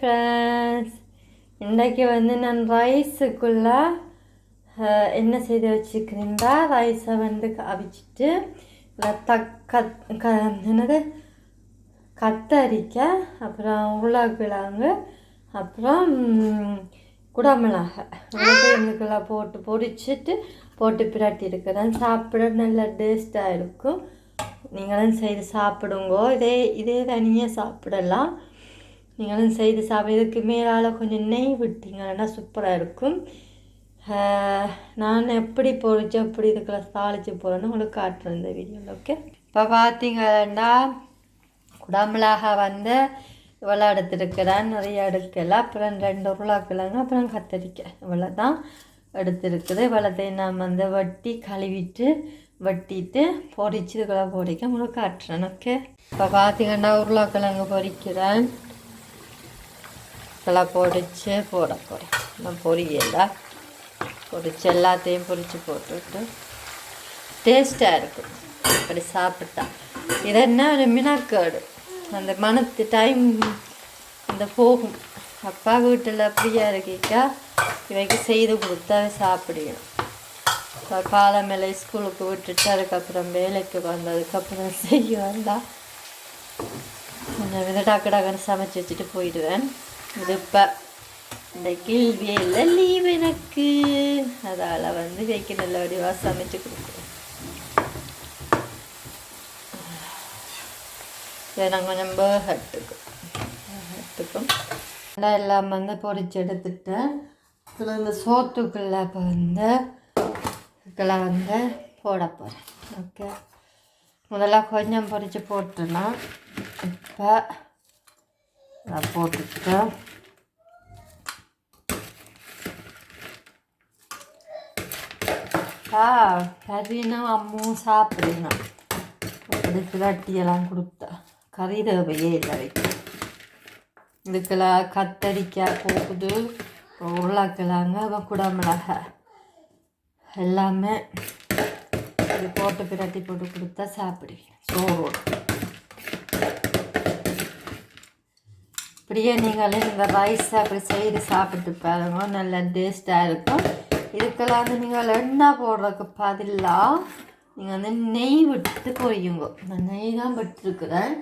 Friends, இன்றைக்கி வந்து நான் ரைஸுக்குள்ளே என்ன செய்து வச்சுக்கிறேன்டா, ரைஸை வந்து அவிச்சிட்டு என்னது கத்தரிக்காய், அப்புறம் உருளைக்கிழங்கு, அப்புறம் குடமிளகாய் இதுக்கெல்லாம் போட்டு பொரிச்சிட்டு போட்டு பிரட்டி இருக்கிறேன். சாப்பிட நல்ல டேஸ்ட்டாக இருக்கும். நீங்களும் செய்து சாப்பிடுங்கோ. இதே தனியாக சாப்பிடலாம். நீங்களும் செய்து இதுக்கு மேலால் கொஞ்சம் நெய் விட்டீங்கன்னா சூப்பராக இருக்கும். நான் எப்படி பொரிச்சு எப்படி இதுக்கெல்லாம் தாளித்து போகிறேன்னு உங்களுக்கு காட்டுறேன் இந்த வீடியோவில். ஓகே, இப்போ பார்த்தீங்கன்னா குடமிளகாய் வந்து இவ்வளோ எடுத்துருக்கிறேன், நிறைய எடுக்கலை. அப்புறம் 2 உருளைக்கிழங்கு, அப்புறம் கத்தரிக்காய், இவ்வளோ தான் எடுத்துருக்குது. இவ்வளோத்தையும் நான் வந்து வெட்டிட்டு பொரிச்சு இதுக்குள்ள பொரிக்க உங்களுக்கு காட்டுறேன். ஓகே, இப்போ பார்த்தீங்கன்னா உருளைக்கிழங்கு பொரிக்கிறேன். இதெல்லாம் பொரித்து போட போகிறேன். நான் பொரியலை பொரிச்சு எல்லாத்தையும் பொரித்து போட்டுவிட்டு டேஸ்ட்டாக இருக்கும் அப்படி சாப்பிட்டா. இதென்ன ஒரு மினக்கேடு, அந்த மனத்து டைம் அந்த போகும். அப்பா வீட்டில் ஃப்ரீயாக இருக்கிக்கா இவைக்கு செய்து கொடுத்தா சாப்பிடணும். இப்போ காலமேலே ஸ்கூலுக்கு விட்டுட்டு அதுக்கப்புறம் வேலைக்கு வந்ததுக்கப்புறம் செய்ய வந்தால் கொஞ்சம் இதை டக்குன்னு சமைச்சு வச்சுட்டு போயிடுவேன். இது இப்போ இந்த கேள்வியே இல்லை, லீவ் எனக்கு, அதால் வந்து வைக்க நல்ல வடிவாக சமைச்சு கொடுக்குறேன். இதை நான் கொஞ்சம் எடுத்துக்கும் எல்லாம் வந்து பொரிச்சு எடுத்துட்டேன். இதில் இந்த சோத்துக்குள்ளே இப்போ வந்து இதுக்கெல்லாம் வந்து போட போகிறேன். ஓகே, முதல்ல கொஞ்சம் பொரிச்சு போட்டுடலாம். இப்போ நான் போட்டுக்கிட்டேன். கறினா அம்மும் சாப்பிடுங்க. இதுக்கு லட்டியெல்லாம் கொடுத்தா கறி தேவையே இல்லை வைக்க. இதுக்கெல்லாம் கத்தரிக்காய் போகுது, உருளைக்கிழங்கு, குடமிளகாய் எல்லாமே இது போட்டு பிரட்டி போட்டு கொடுத்தா சாப்பிடுவீங்க சோறோடு. இப்படியே நீங்களே இந்த ரைஸ் அப்படி செய்து சாப்பிட்டு பாருங்க, நல்ல டேஸ்ட்டாக இருக்கும். இதுக்கெல்லாம் வந்து நீங்கள் எண்ணெய் போடுறதுக்கு பதிலாக நீங்கள் வந்து நெய் விட்டு பொரியுங்க. நான் நெய் தான் விட்டுருக்குறேன்.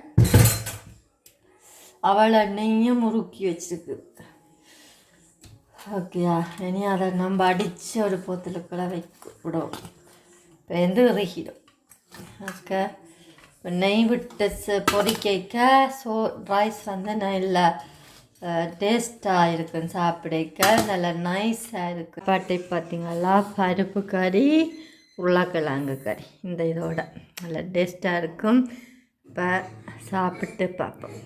அவளை நெய்யும் முறுக்கி வச்சுருக்கு. ஓகேயா, இனி அதை நம்ம அடித்து ஒரு போத்தலுக்குள்ள விடுவோம். இப்போ எந்த இறுகிடும். ஓகே, இப்போ நெய் விட்டு பொரிக்க ரைஸ் வந்து நல்ல டேஸ்ட்டாக இருக்குன்னு சாப்பிடைக்க நல்ல நைஸாக இருக்குது. பாட்டை பார்த்திங்களா, பருப்பு கறி, உருளைக்கிழங்கு கறி, இந்த இதோட நல்ல டேஸ்ட்டாக இருக்கும். இப்போ சாப்பிட்டு பார்ப்போம்.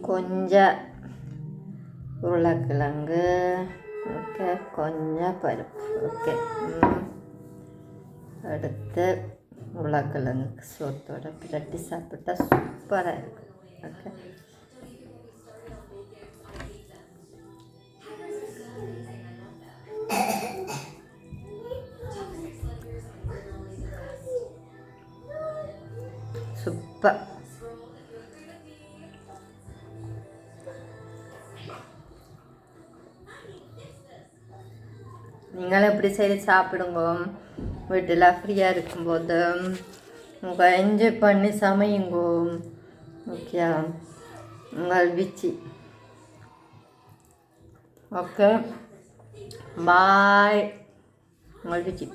கொஞ்சம் உருளைக்கிழங்கு, ஓகே, கொஞ்சம் பருப்பு, ஓகே, அடுத்து உருளைக்கிழங்கு சோத்தோட பிரட்டி சாப்பிட்டா சூப்பராக இருக்கும். Okay, super. நீங்களும் எப்படி செய்து சாப்பிடுங்க. வீட்டில் ஃப்ரீயாக இருக்கும்போது உங்கள் என்ஜாய் பண்ணி சமையுங்கோ. ஓகே, உங்கள் விச்சி. ஓகே, பாய், உங்கள் விச்சி.